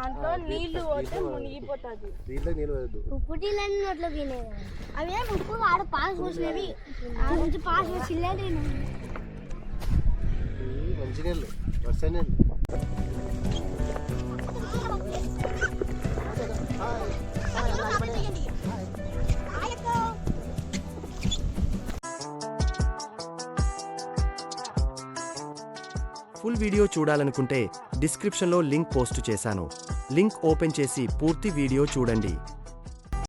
దాంట్లో నీళ్లు పోతే మునిగిపోతుంది. దీంట్లో నీళ్ళు వద్దు. ఉప్పు నీళ్ళని నోట్లో తినేది. అవే ఉప్పు ఆడ పాస్ పోసినవి ఆ నుంచి పాస్ పోసిల్లేదు. మంచి నీళ్ళు, వర్ష నీళ్ళు. ఫుల్ వీడియో చూడాలనుకుంటే డిస్క్రిప్షన్లో లింక్ పోస్ట్ చేశాను. లింక్ ఓపెన్ చేసి పూర్తి వీడియో చూడండి.